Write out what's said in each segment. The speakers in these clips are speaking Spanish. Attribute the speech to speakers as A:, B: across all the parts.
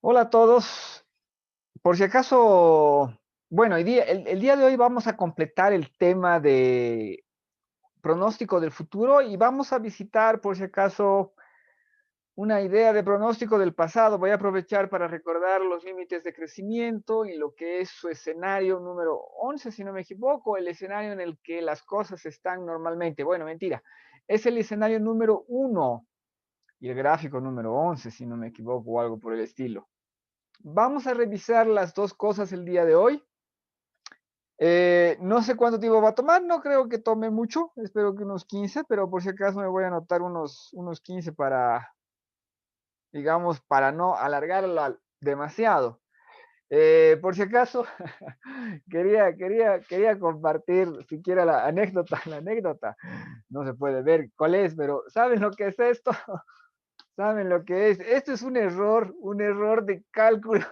A: Hola a todos. Por si acaso, bueno, el día de hoy vamos a completar el tema de pronóstico del futuro y vamos a visitar, por si acaso, una idea de pronóstico del pasado. Voy a aprovechar para recordar los límites de crecimiento y lo que es su escenario número 11, si no me equivoco, el escenario en el que las cosas están normalmente. Bueno, mentira, es el escenario número 1 y el gráfico número 11, si no me equivoco, o algo por el estilo. Vamos a revisar las dos cosas el día de hoy. No sé cuánto tiempo va a tomar, no creo que tome mucho, espero que unos 15, pero por si acaso me voy a anotar unos 15 para, digamos, para no alargarla demasiado. Por si acaso, quería compartir siquiera la anécdota, no se puede ver cuál es, pero ¿saben lo que es esto? ¿Saben lo que es? Esto es un error de cálculo.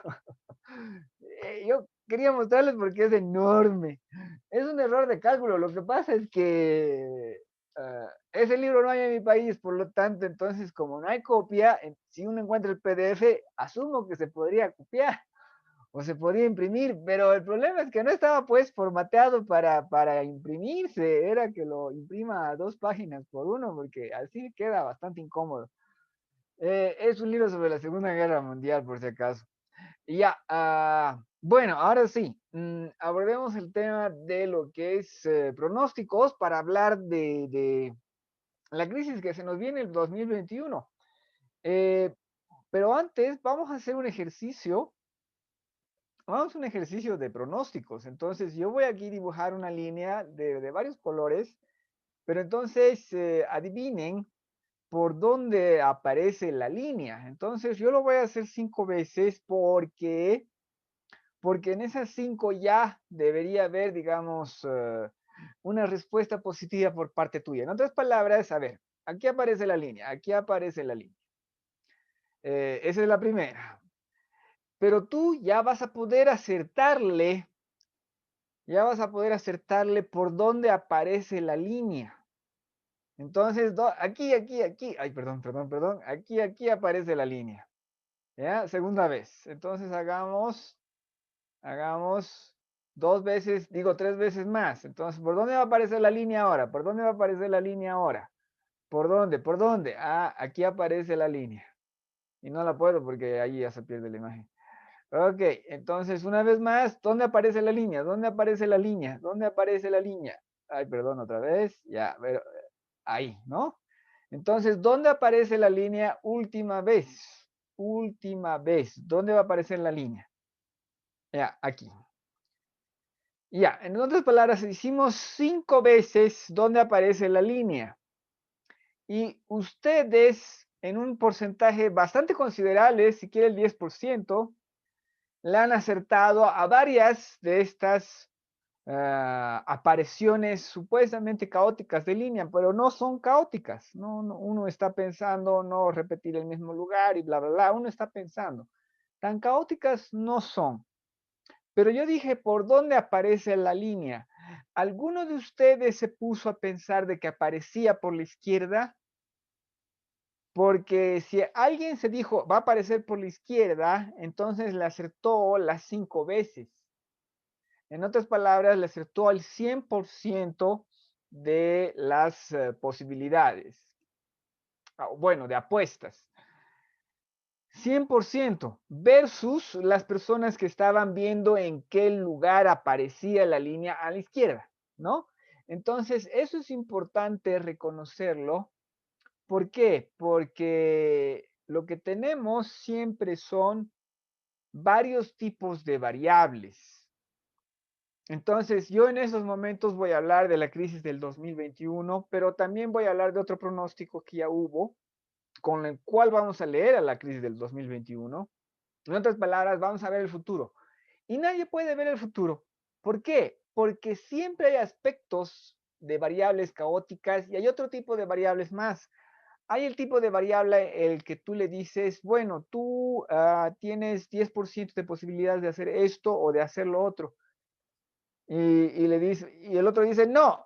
A: Yo quería mostrarles porque es enorme. Es un error de cálculo. Lo que pasa es que ese libro no hay en mi país, por lo tanto, entonces, como no hay copia, si uno encuentra el PDF, asumo que se podría copiar o se podría imprimir, pero el problema es que no estaba pues formateado para imprimirse, era que lo imprima a 2 páginas por uno, porque así queda bastante incómodo. Es un libro sobre la Segunda Guerra Mundial, por si acaso. Y ya, bueno, ahora sí, abordemos el tema de lo que es pronósticos para hablar de la crisis que se nos viene el 2021. Eh, pero antes vamos a hacer un ejercicio de pronósticos. Entonces yo voy aquí a dibujar una línea de varios colores, pero entonces adivinen por dónde aparece la línea. Entonces yo lo voy a hacer 5 veces porque en esas 5 ya debería haber, digamos, una respuesta positiva por parte tuya. En otras palabras, a ver, aquí aparece la línea, aquí aparece la línea. Esa es la primera. Pero tú ya vas a poder acertarle por dónde aparece la línea. Entonces, aquí, ay, perdón, aquí aparece la línea. ¿Ya? Segunda vez. Entonces hagamos 2 veces, digo 3 veces más. Entonces, ¿por dónde va a aparecer la línea ahora? ¿Por dónde va a aparecer la línea ahora? ¿Por dónde? ¿Por dónde? Ah, aquí aparece la línea. Y no la puedo porque ahí ya se pierde la imagen. Ok, entonces una vez más, ¿dónde aparece la línea? ¿Dónde aparece la línea? ¿Dónde aparece la línea? Ay, perdón, otra vez. Ya, pero ahí, ¿no? Entonces, ¿dónde aparece la línea última vez? Última vez. ¿Dónde va a aparecer la línea? Ya, aquí. Ya, en otras palabras, hicimos 5 veces donde aparece la línea. Y ustedes, en un porcentaje bastante considerable, si quiere el 10%, le han acertado a varias de estas apariciones supuestamente caóticas de línea, pero no son caóticas. Uno está pensando no repetir el mismo lugar y bla, bla, bla. Uno está pensando. Tan caóticas no son. Pero yo dije, ¿por dónde aparece la línea? ¿Alguno de ustedes se puso a pensar de que aparecía por la izquierda? Porque si alguien se dijo, va a aparecer por la izquierda, entonces le acertó las 5 veces. En otras palabras, le acertó al 100% de las posibilidades. Bueno, de apuestas. 100% versus las personas que estaban viendo en qué lugar aparecía la línea a la izquierda, ¿no? Entonces, eso es importante reconocerlo. ¿Por qué? Porque lo que tenemos siempre son varios tipos de variables. Entonces, yo en esos momentos voy a hablar de la crisis del 2021, pero también voy a hablar de otro pronóstico que ya hubo, con el cual vamos a leer a la crisis del 2021. En otras palabras, vamos a ver el futuro. Y nadie puede ver el futuro. ¿Por qué? Porque siempre hay aspectos de variables caóticas y hay otro tipo de variables más. Hay el tipo de variable el que tú le dices, bueno, tú tienes 10% de posibilidades de hacer esto o de hacer lo otro. Y el otro dice, no.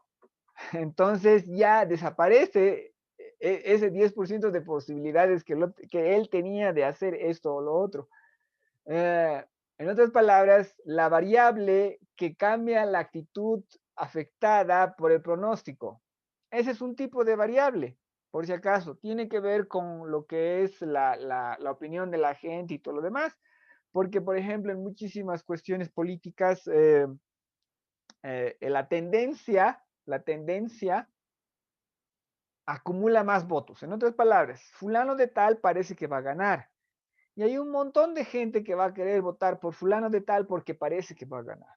A: Entonces ya desaparece ese 10% de posibilidades que él tenía de hacer esto o lo otro. Eh, en otras palabras, la variable que cambia la actitud afectada por el pronóstico. Ese es un tipo de variable, por si acaso. Tiene que ver con lo que es la opinión de la gente y todo lo demás. Porque, por ejemplo, en muchísimas cuestiones políticas, la tendencia acumula más votos. En otras palabras, fulano de tal parece que va a ganar. Y hay un montón de gente que va a querer votar por fulano de tal porque parece que va a ganar.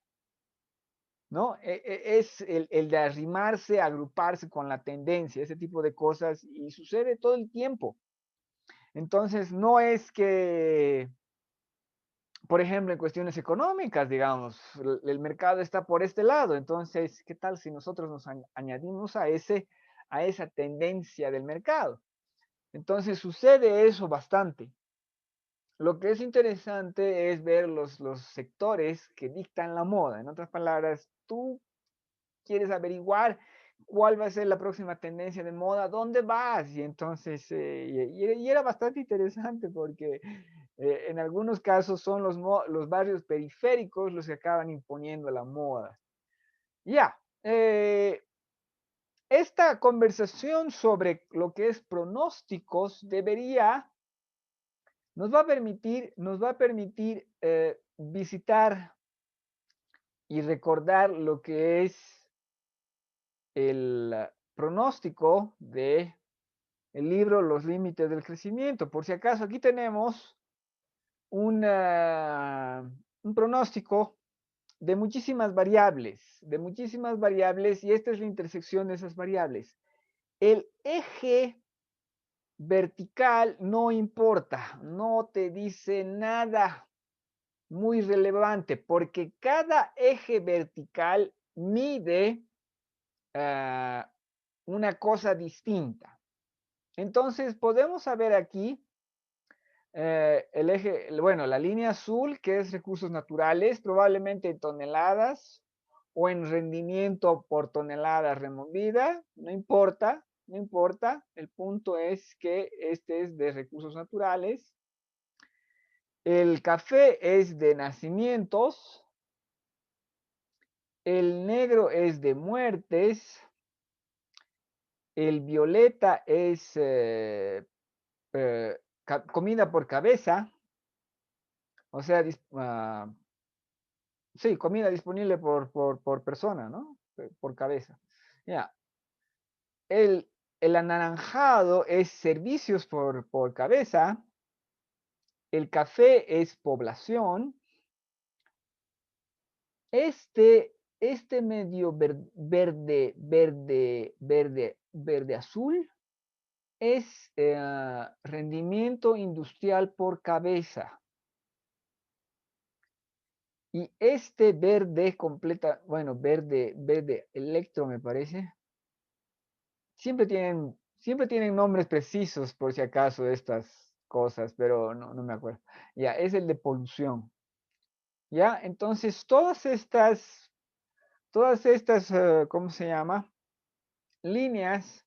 A: ¿No? Es el de arrimarse, agruparse con la tendencia, ese tipo de cosas, y sucede todo el tiempo. Entonces, no es que, por ejemplo, en cuestiones económicas, digamos, el mercado está por este lado, entonces, ¿qué tal si nosotros nos añadimos a esa tendencia del mercado? Entonces, sucede eso bastante. Lo que es interesante es ver los sectores que dictan la moda. En otras palabras, tú quieres averiguar cuál va a ser la próxima tendencia de moda, ¿dónde vas? Y entonces, y era bastante interesante porque en algunos casos son los barrios periféricos los que acaban imponiendo la moda. Ya, esta conversación sobre lo que es pronósticos nos va a permitir visitar y recordar lo que es el pronóstico de el libro Los límites del crecimiento. Por si acaso, aquí tenemos un pronóstico de muchísimas variables, y esta es la intersección de esas variables. El eje vertical no importa, no te dice nada muy relevante, porque cada eje vertical mide una cosa distinta. Entonces, podemos saber aquí el eje, bueno, la línea azul, que es recursos naturales, probablemente en toneladas o en rendimiento por tonelada removida, no importa, no importa. El punto es que este es de recursos naturales. El café es de nacimientos, el negro es de muertes, el violeta es comida por cabeza, o sea, sí, comida disponible por persona, ¿no? Por cabeza. Ya. El, el anaranjado es servicios por cabeza. El café es población. Este medio verde azul es rendimiento industrial por cabeza. Y este verde completa, bueno, verde electro me parece. Siempre tienen nombres precisos por si acaso estas cosas, pero no me acuerdo. Ya, es el de polución. Ya, entonces todas estas, ¿cómo se llama? Líneas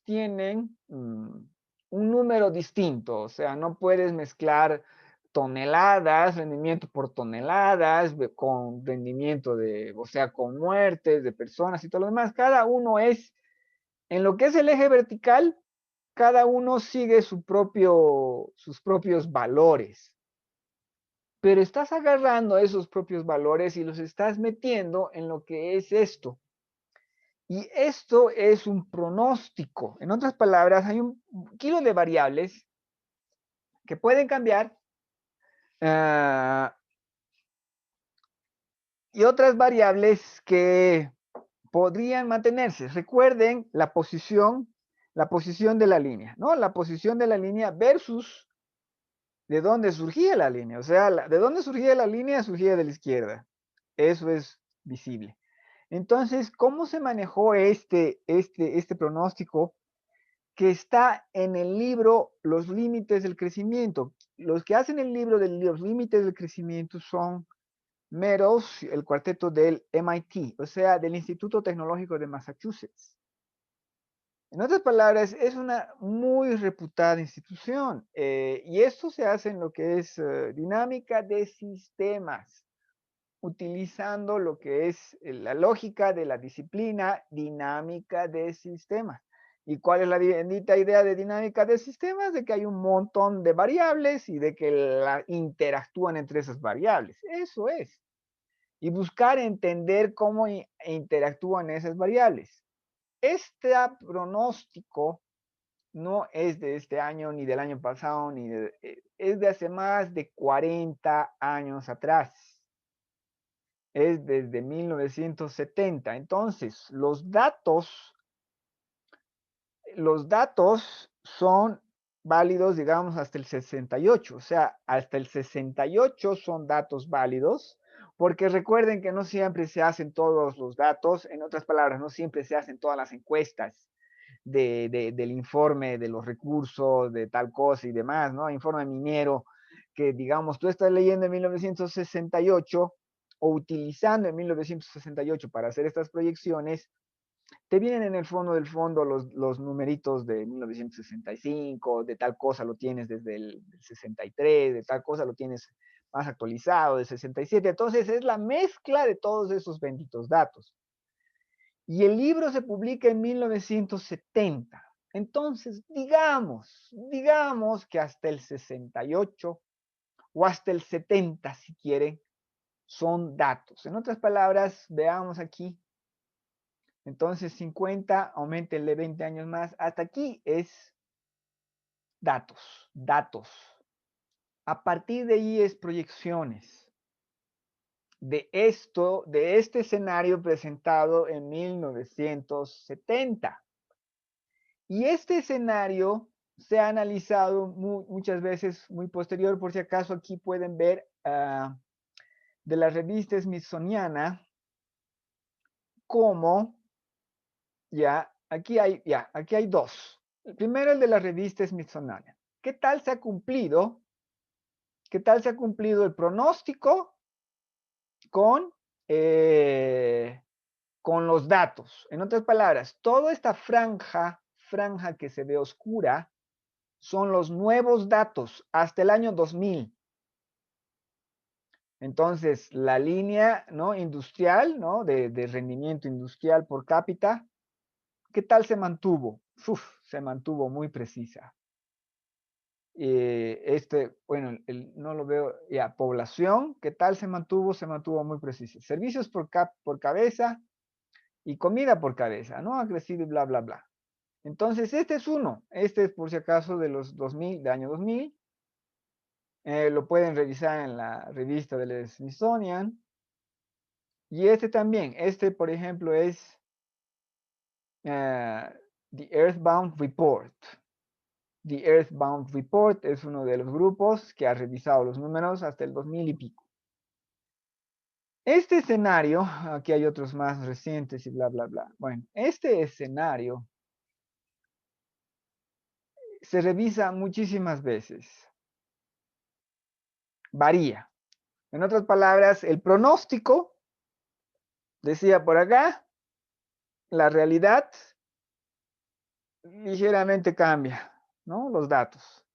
A: tienen un número distinto, o sea, no puedes mezclar toneladas, rendimiento por toneladas, con rendimiento o sea, con muertes de personas y todo lo demás. Cada uno es, en lo que es el eje vertical, cada uno sigue sus propios valores. Pero estás agarrando esos propios valores y los estás metiendo en lo que es esto. Y esto es un pronóstico. En otras palabras, hay un kilo de variables que pueden cambiar y otras variables que podrían mantenerse. Recuerden la posición de la línea, ¿no? La posición de la línea versus de dónde surgía la línea. O sea, de dónde surgía la línea, surgía de la izquierda. Eso es visible. Entonces, ¿cómo se manejó este pronóstico que está en el libro Los límites del crecimiento? Los que hacen el libro de los límites del crecimiento son Meadows, el cuarteto del MIT, o sea, del Instituto Tecnológico de Massachusetts. En otras palabras, es una muy reputada institución y esto se hace en lo que es dinámica de sistemas, utilizando lo que es la lógica de la disciplina dinámica de sistemas. ¿Y cuál es la bendita idea de dinámica de sistemas? De que hay un montón de variables y de que interactúan entre esas variables. Eso es. Y buscar entender cómo interactúan esas variables. Este pronóstico no es de este año, ni del año pasado, es de hace más de 40 años atrás. Es desde 1970. Entonces, los datos son válidos, digamos, hasta el 68. O sea, hasta el 68 son datos válidos, porque recuerden que no siempre se hacen todos los datos, en otras palabras, no siempre se hacen todas las encuestas del informe de los recursos, de tal cosa y demás, ¿no? Informe minero, que digamos, tú estás leyendo en 1968 o utilizando en 1968 para hacer estas proyecciones, te vienen en el fondo del fondo los numeritos de 1965, de tal cosa lo tienes desde el 63, de tal cosa lo tienes más actualizado, de 67. Entonces es la mezcla de todos esos benditos datos. Y el libro se publica en 1970. Entonces, digamos que hasta el 68 o hasta el 70, si quieren, son datos. En otras palabras, veamos aquí. Entonces, 50, aumentenle 20 años más. Hasta aquí es datos. A partir de ahí es proyecciones. De este escenario presentado en 1970. Y este escenario se ha analizado muchas veces muy posterior, por si acaso aquí pueden ver de la revista Smithsoniana, como aquí hay dos. El primero, el de la revista Smithsoniana. ¿Qué tal se ha cumplido? ¿Qué tal se ha cumplido el pronóstico con los datos? En otras palabras, toda esta franja que se ve oscura, son los nuevos datos hasta el año 2000. Entonces, la línea, ¿no?, industrial, ¿no?, de rendimiento industrial por cápita, ¿qué tal se mantuvo? Se mantuvo muy precisa. Bueno, no lo veo, ya, población, ¿qué tal se mantuvo? Se mantuvo muy precisa. Servicios por cabeza y comida por cabeza, ¿no? Ha crecido y bla, bla, bla. Entonces, este es uno. Este es, por si acaso, de los 2000, de año 2000. Lo pueden revisar en la revista del Smithsonian. Y este también. Este, por ejemplo, es The Earthbound Report. The Earthbound Report es uno de los grupos que ha revisado los números hasta el 2000 y pico. Este escenario, aquí hay otros más recientes y bla, bla, bla. Bueno, este escenario se revisa muchísimas veces. Varía. En otras palabras, el pronóstico, decía por acá, la realidad ligeramente cambia, ¿no? Los datos.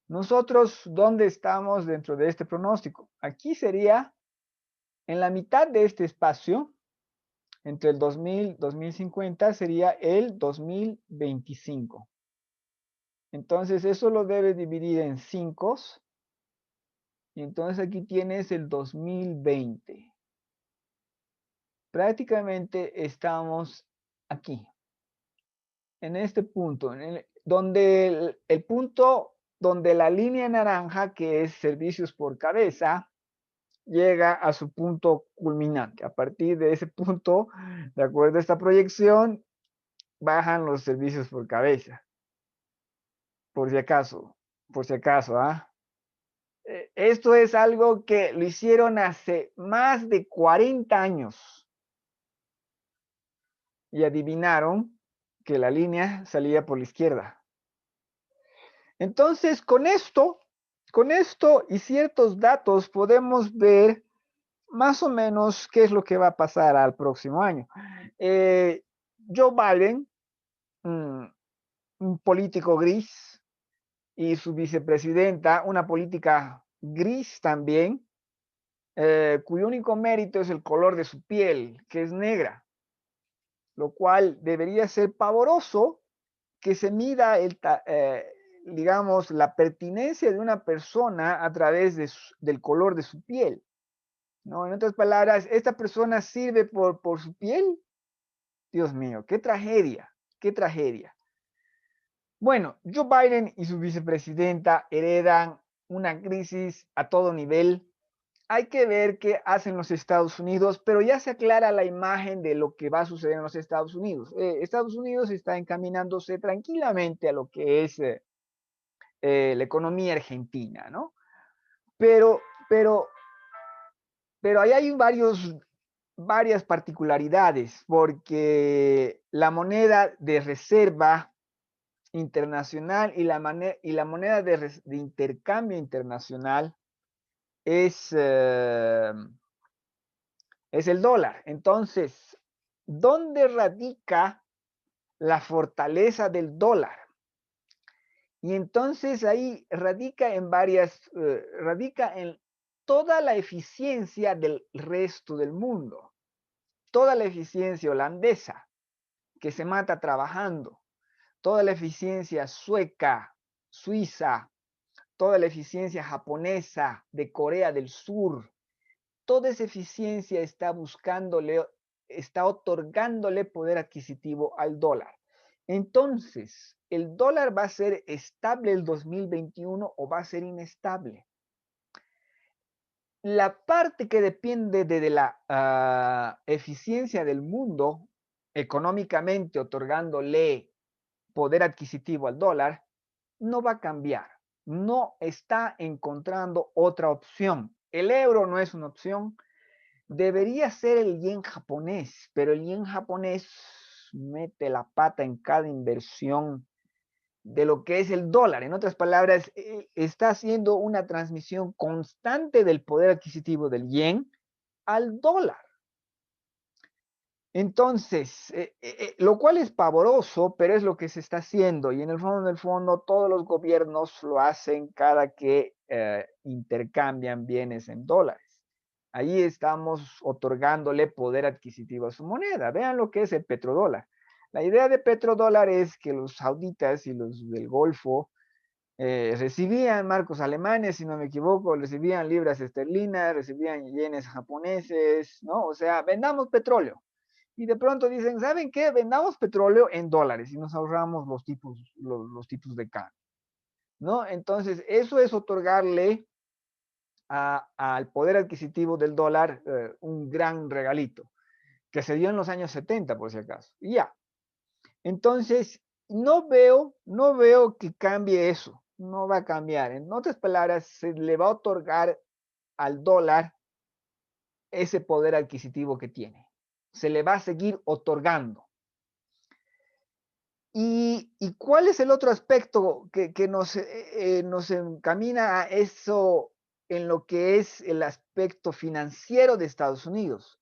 A: Nosotros, ¿dónde estamos dentro de este pronóstico? Aquí sería en la mitad de este espacio, entre el 2000 y 2050, sería el 2025. Entonces, eso lo debes dividir en 5. Y entonces aquí tienes el 2020. Prácticamente estamos aquí, en este punto, donde el punto donde la línea naranja, que es servicios por cabeza, llega a su punto culminante. A partir de ese punto, de acuerdo a esta proyección, bajan los servicios por cabeza. Por si acaso, ¿ah? Esto es algo que lo hicieron hace más de 40 años y adivinaron que la línea salía por la izquierda. Entonces, con esto y ciertos datos podemos ver más o menos qué es lo que va a pasar al próximo año. Joe Biden un, un político gris y su vicepresidenta, una política gris también, cuyo único mérito es el color de su piel, que es negra, lo cual debería ser pavoroso que se mida digamos, la pertinencia de una persona a través del color de su piel, ¿no? En otras palabras, ¿esta persona sirve por su piel? Dios mío, qué tragedia, qué tragedia. Bueno, Joe Biden y su vicepresidenta heredan una crisis a todo nivel. Hay que ver qué hacen los Estados Unidos, pero ya se aclara la imagen de lo que va a suceder en los Estados Unidos. Estados Unidos está encaminándose tranquilamente a lo que es la economía argentina, ¿no? Pero, pero, pero ahí hay varias particularidades, porque la moneda de reserva internacional y la moneda de intercambio internacional es, es el dólar. Entonces, ¿dónde radica la fortaleza del dólar? Y entonces ahí radica en toda la eficiencia del resto del mundo, toda la eficiencia holandesa que se mata trabajando, toda la eficiencia sueca, suiza, toda la eficiencia japonesa, de Corea del Sur, toda esa eficiencia está otorgándole poder adquisitivo al dólar. Entonces, ¿el dólar va a ser estable el 2021 o va a ser inestable? La parte que depende de la eficiencia del mundo, económicamente otorgándole poder adquisitivo al dólar, no va a cambiar. No está encontrando otra opción. El euro no es una opción. Debería ser el yen japonés, pero el yen japonés mete la pata en cada inversión de lo que es el dólar. En otras palabras, está haciendo una transmisión constante del poder adquisitivo del yen al dólar. Entonces, lo cual es pavoroso, pero es lo que se está haciendo. Y en el fondo, todos los gobiernos lo hacen cada que intercambian bienes en dólares. Ahí estamos otorgándole poder adquisitivo a su moneda. Vean lo que es el petrodólar. La idea de petrodólar es que los sauditas y los del Golfo recibían marcos alemanes, si no me equivoco, recibían libras esterlinas, recibían yenes japoneses, ¿no? O sea, vendamos petróleo. Y de pronto dicen, ¿saben qué? Vendamos petróleo en dólares y nos ahorramos los tipos de cambio, ¿no? Entonces, eso es otorgarle al poder adquisitivo del dólar un gran regalito, que se dio en los años 70, por si acaso. Y ya. Entonces, no veo que cambie eso. No va a cambiar. En otras palabras, se le va a otorgar al dólar ese poder adquisitivo que tiene. Se le va a seguir otorgando. ¿Y cuál es el otro aspecto que nos encamina a eso en lo que es el aspecto financiero de Estados Unidos?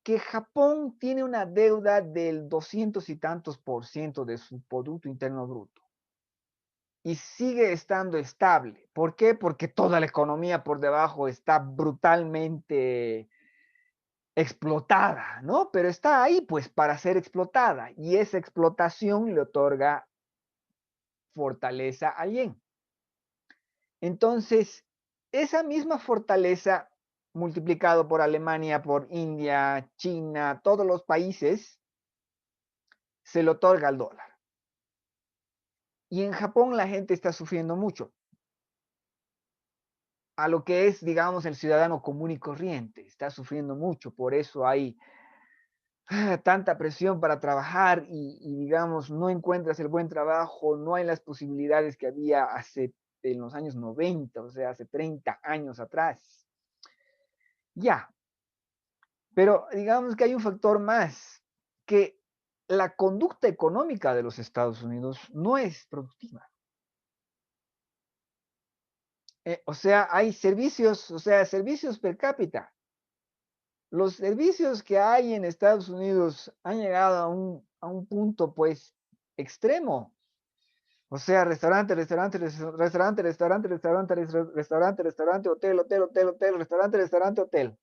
A: Que Japón tiene una deuda del 200 y tantos por ciento de su Producto Interno Bruto y sigue estando estable. ¿Por qué? Porque toda la economía por debajo está brutalmente explotada, ¿no? Pero está ahí pues para ser explotada y esa explotación le otorga fortaleza al yen. Entonces, esa misma fortaleza multiplicado por Alemania, por India, China, todos los países, se le otorga al dólar. Y en Japón la gente está sufriendo mucho a lo que es, digamos, el ciudadano común y corriente. Está sufriendo mucho, por eso hay tanta presión para trabajar digamos, no encuentras el buen trabajo, no hay las posibilidades que había en los años 90, o sea, hace 30 años atrás. Ya, pero digamos que hay un factor más, que la conducta económica de los Estados Unidos no es productiva. O sea, hay servicios, o sea, servicios per cápita. Los servicios que hay en Estados Unidos han llegado a un punto, pues, extremo. O sea, restaurante, restaurante, restaurante, restaurante, restaurante, restaurante, restaurante, hotel, hotel, hotel, hotel, restaurante, restaurante, hotel.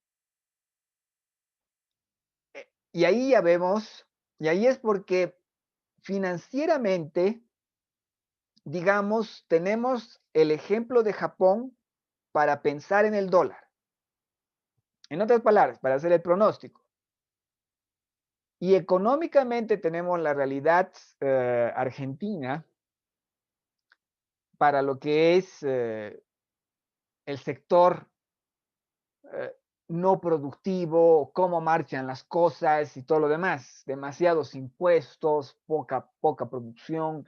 A: Y ahí ya vemos, y ahí es porque financieramente, digamos, tenemos el ejemplo de Japón para pensar en el dólar. En otras palabras, para hacer el pronóstico. Y económicamente tenemos la realidad argentina para lo que es el sector eh, no productivo, cómo marchan las cosas y todo lo demás. Demasiados impuestos, poca producción.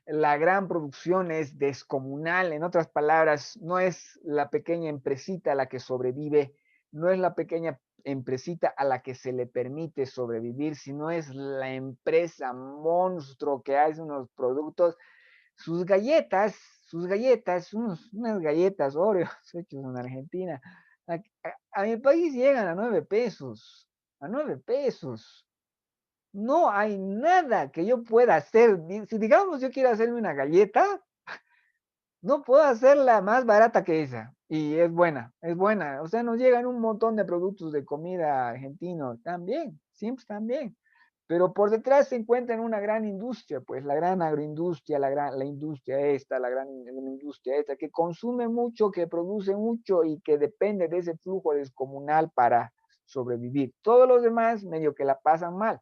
A: La gran producción es descomunal. En otras palabras, no es la pequeña empresita la que sobrevive, no es la pequeña empresita a la que se le permite sobrevivir, sino es la empresa monstruo que hace unos productos, sus galletas, unas galletas Oreo hechos en Argentina, a mi país llegan a 9 pesos, a 9 pesos. No hay nada que yo pueda hacer. Si digamos yo quiero hacerme una galleta, no puedo hacerla más barata que esa. Y es buena, es buena. O sea, nos llegan un montón de productos de comida argentinos, también, siempre están bien. Pero por detrás se encuentra una gran industria, pues la gran agroindustria, la industria esta, la gran industria esta, que consume mucho, que produce mucho y que depende de ese flujo descomunal para sobrevivir. Todos los demás medio que la pasan mal.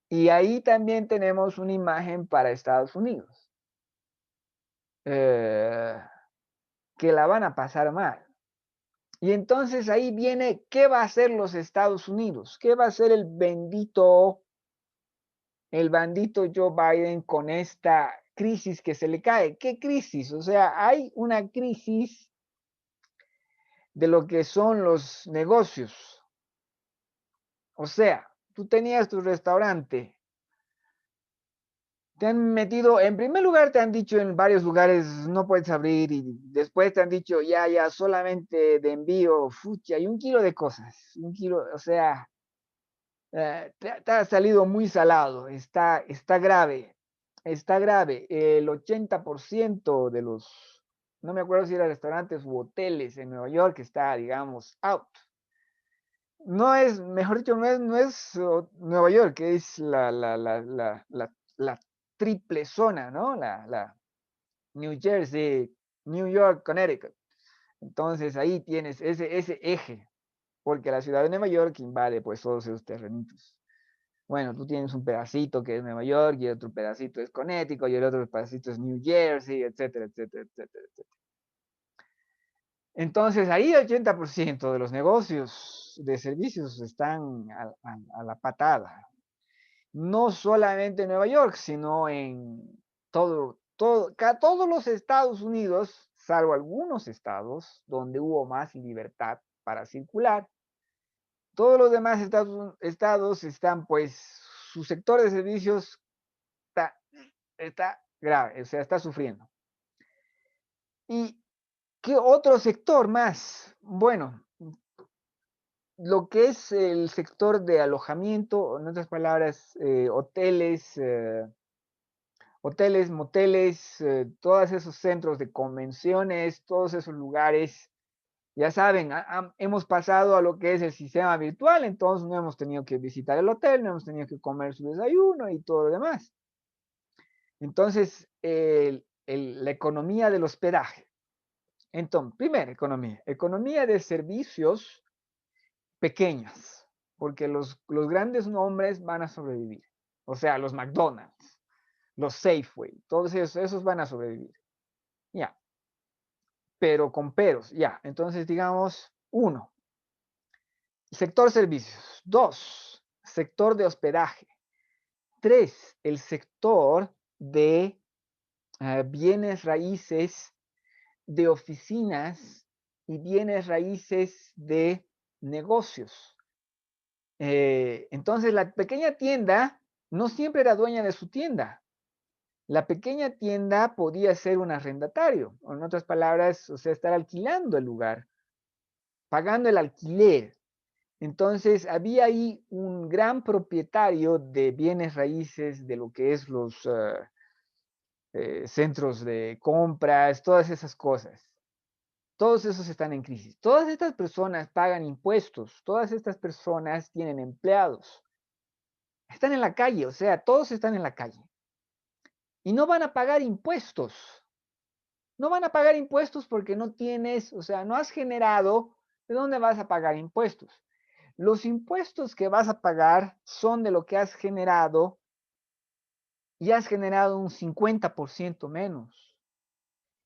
A: Y ahí también tenemos una imagen para Estados Unidos, eh, que la van a pasar mal. Y entonces ahí viene, ¿qué va a hacer los Estados Unidos? ¿Qué va a hacer el bandito Joe Biden con esta crisis que se le cae? ¿Qué crisis? O sea, hay una crisis de lo que son los negocios. O sea, tú tenías tu restaurante, te han metido, en primer lugar te han dicho en varios lugares no puedes abrir y después te han dicho ya, solamente de envío, fuchi, hay 1 kilo de cosas, 1 kilo, o sea, te ha salido muy salado, está grave, está grave. El 80% de los, no me acuerdo si eran restaurantes u hoteles en Nueva York está, digamos, out. No es, mejor dicho, no es Nueva York, que es la triple zona, ¿no? La New Jersey, New York, Connecticut. Entonces ahí tienes ese eje, porque la ciudad de Nueva York invade pues todos esos terrenitos. Bueno, tú tienes un pedacito que es Nueva York y el otro pedacito es Connecticut y el otro pedacito es New Jersey, etcétera, etcétera, etcétera, etcétera. Entonces ahí el 80% de los negocios de servicios están a la patada. No solamente en Nueva York, sino en todos los Estados Unidos, salvo algunos estados donde hubo más libertad para circular. Todos los demás estados están, pues, su sector de servicios está grave, o sea, está sufriendo. ¿Y qué otro sector más? Bueno, lo que es el sector de alojamiento, en otras palabras, hoteles, moteles, todos esos centros de convenciones, todos esos lugares, ya saben, hemos pasado a lo que es el sistema virtual, entonces no hemos tenido que visitar el hotel, no hemos tenido que comer su desayuno y todo lo demás. Entonces, la economía del hospedaje. Entonces, primera economía de servicios pequeñas, porque los grandes nombres van a sobrevivir. O sea, los McDonald's, los Safeway, todos esos van a sobrevivir. Ya, pero con peros, ya. Entonces, digamos, 1, sector servicios. 2, sector de hospedaje. 3, el sector de bienes raíces, de oficinas y bienes raíces de negocios. Entonces, la pequeña tienda no siempre era dueña de su tienda. La pequeña tienda podía ser un arrendatario, o en otras palabras, o sea, estar alquilando el lugar, pagando el alquiler. Entonces, había ahí un gran propietario de bienes raíces, de lo que es los centros de compras, todas esas cosas. Todos esos están en crisis. Todas estas personas pagan impuestos, todas estas personas tienen empleados, están en la calle, o sea, todos están en la calle. Y no van a pagar impuestos. No van a pagar impuestos porque no tienes, o sea, no has generado, ¿de dónde vas a pagar impuestos? Los impuestos que vas a pagar son de lo que has generado y has generado un 50% menos.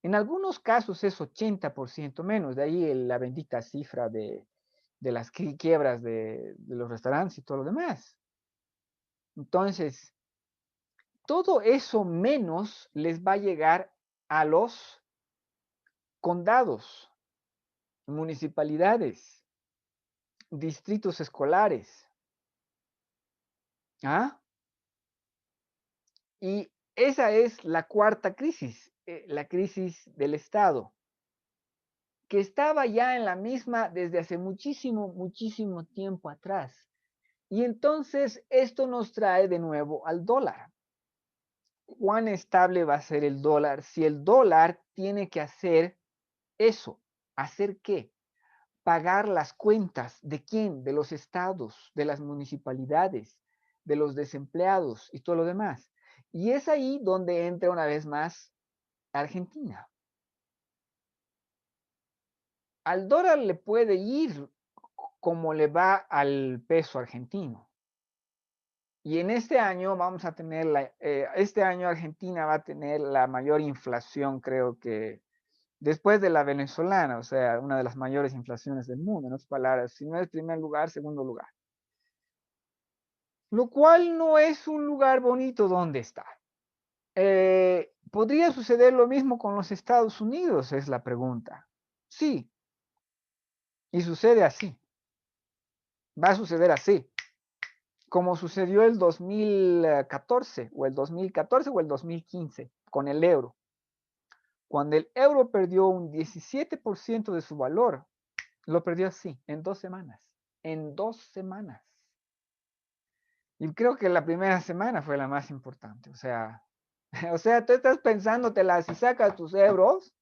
A: En algunos casos es 80% menos, de ahí la bendita cifra de las quiebras de los restaurantes y todo lo demás. Entonces, todo eso menos les va a llegar a los condados, municipalidades, distritos escolares. ¿Ah? Y esa es la cuarta crisis, la crisis del Estado, que estaba ya en la misma desde hace muchísimo, muchísimo tiempo atrás. Y entonces esto nos trae de nuevo al dólar. ¿Cuán estable va a ser el dólar si el dólar tiene que hacer eso? ¿Hacer qué? Pagar las cuentas. ¿De quién? De los estados, de las municipalidades, de los desempleados y todo lo demás. Y es ahí donde entra una vez más Argentina. Al dólar le puede ir como le va al peso argentino. Y en este año vamos a tener, este año Argentina va a tener la mayor inflación, creo que después de la venezolana, o sea, una de las mayores inflaciones del mundo, en otras palabras, si no es primer lugar, segundo lugar. Lo cual no es un lugar bonito donde está. ¿Podría suceder lo mismo con los Estados Unidos? Es la pregunta. Sí, y sucede así. Va a suceder así, como sucedió el 2014 o el 2014 o el 2015 con el euro. Cuando el euro perdió un 17% de su valor, lo perdió así, en 2 semanas. En 2 semanas. Y creo que la primera semana fue la más importante. O sea, tú estás pensándotela si sacas tus euros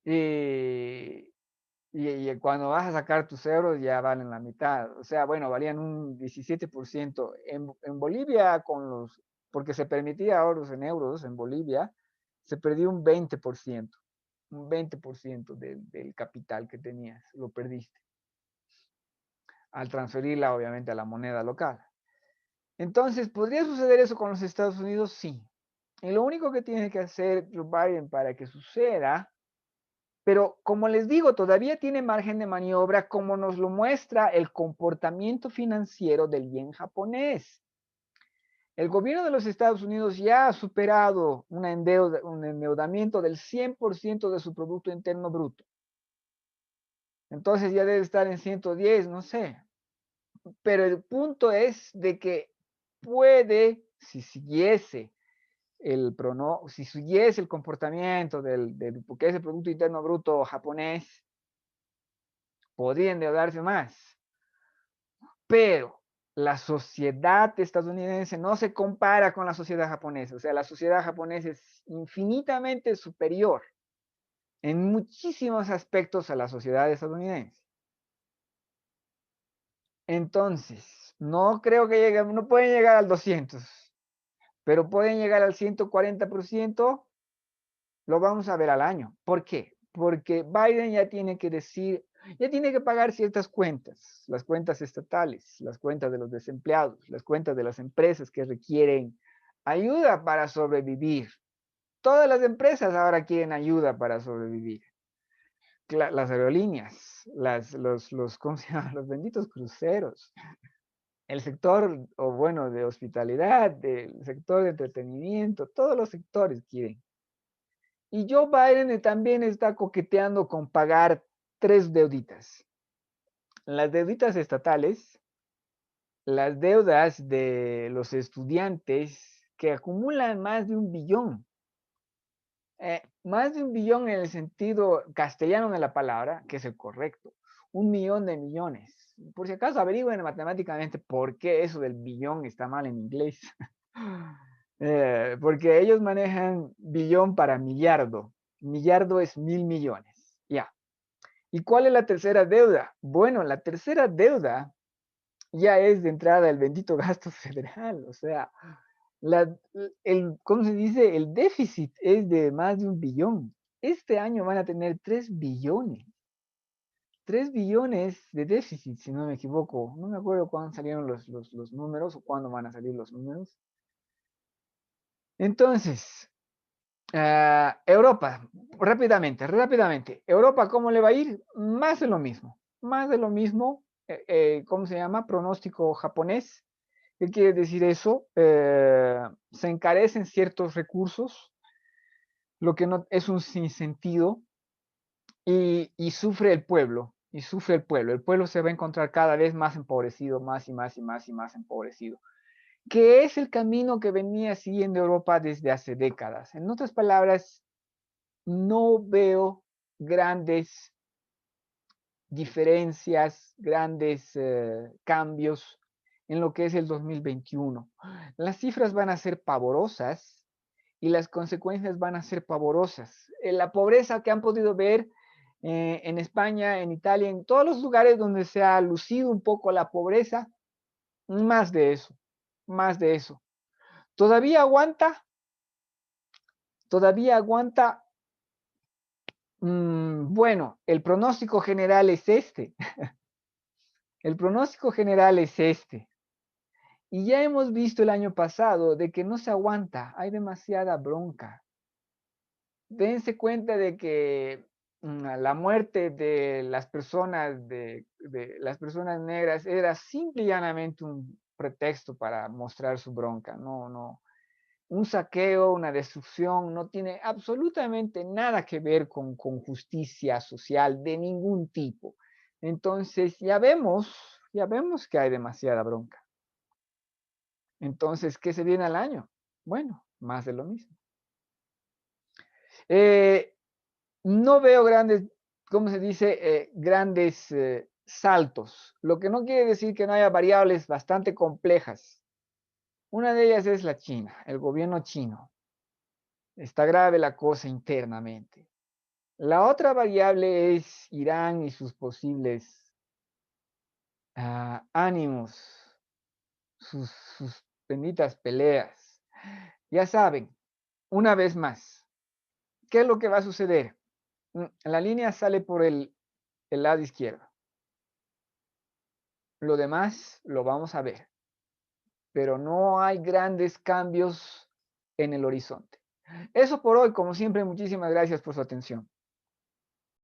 A: y, y cuando vas a sacar tus euros ya valen la mitad. O sea, bueno, valían un 17%. En Bolivia, porque se permitía ahorros en euros en Bolivia, se perdió un 20%. Un 20% del capital que tenías, lo perdiste. Al transferirla, obviamente, a la moneda local. Entonces, ¿podría suceder eso con los Estados Unidos? Sí. Y lo único que tiene que hacer Joe Biden para que suceda, pero como les digo, todavía tiene margen de maniobra, como nos lo muestra el comportamiento financiero del yen japonés. El gobierno de los Estados Unidos ya ha superado un endeudamiento del 100% de su Producto Interno Bruto. Entonces ya debe estar en 110, no sé. Pero el punto es de que puede, si siguiese si siguiese el comportamiento porque es el Producto Interno Bruto japonés, podría endeudarse más. Pero la sociedad estadounidense no se compara con la sociedad japonesa. O sea, la sociedad japonesa es infinitamente superior en muchísimos aspectos a la sociedad estadounidense. Entonces, no creo que lleguen, no pueden llegar al 200, pero pueden llegar al 140%, lo vamos a ver al año. ¿Por qué? Porque Biden ya tiene que decir, ya tiene que pagar ciertas cuentas, las cuentas estatales, las cuentas de los desempleados, las cuentas de las empresas que requieren ayuda para sobrevivir. Todas las empresas ahora quieren ayuda para sobrevivir. Las aerolíneas, ¿cómo se llama? Los benditos cruceros, el sector, o bueno, de hospitalidad, el sector de entretenimiento, todos los sectores quieren. Y Joe Biden también está coqueteando con pagar 3 deuditas. Las deuditas estatales, las deudas de los estudiantes que acumulan más de 1 billón. Más de 1 billón en el sentido castellano de la palabra, que es el correcto. 1 millón de millones. Por si acaso averigüen matemáticamente por qué eso del billón está mal en inglés. Porque ellos manejan billón para millardo. Millardo es 1.000 millones. Ya. ¿Y cuál es la tercera deuda? Bueno, la tercera deuda ya es de entrada el bendito gasto federal. O sea, ¿cómo se dice? El déficit es de más de 1 billón. Este año van a tener 3 billones. 3 billones de déficit, si no me equivoco. No me acuerdo cuándo salieron los números o cuándo van a salir los números. Entonces, Europa, rápidamente. Europa, ¿cómo le va a ir? Más de lo mismo. Más de lo mismo. ¿Cómo se llama? Pronóstico japonés. ¿Qué quiere decir eso? Se encarecen ciertos recursos, lo que no es un sinsentido, y sufre el pueblo. Y sufre el pueblo. El pueblo se va a encontrar cada vez más empobrecido, más y más y más y más empobrecido. Que es el camino que venía siguiendo Europa desde hace décadas. En otras palabras, no veo grandes diferencias, grandes cambios en lo que es el 2021. Las cifras van a ser pavorosas y las consecuencias van a ser pavorosas. La pobreza que han podido ver en España, en Italia, en todos los lugares donde se ha lucido un poco la pobreza, más de eso, más de eso. ¿Todavía aguanta? ¿Todavía aguanta? Bueno, el pronóstico general es este. El pronóstico general es este. Y ya hemos visto el año pasado de que no se aguanta, hay demasiada bronca. Dense cuenta de que la muerte de las personas, de las personas negras era simple y llanamente un pretexto para mostrar su bronca. No, un saqueo, una destrucción, no tiene absolutamente nada que ver con justicia social de ningún tipo. Entonces ya vemos que hay demasiada bronca. Entonces, ¿qué se viene al año? Bueno, más de lo mismo. No veo grandes, ¿cómo se dice? Grandes saltos, lo que no quiere decir que no haya variables bastante complejas. Una de ellas es la China, el gobierno chino. Está grave la cosa internamente. La otra variable es Irán y sus posibles ánimos, sus benditas peleas. Ya saben, una vez más, ¿qué es lo que va a suceder? La línea sale por el lado izquierdo. Lo demás lo vamos a ver, pero no hay grandes cambios en el horizonte. Eso por hoy, como siempre, muchísimas gracias por su atención.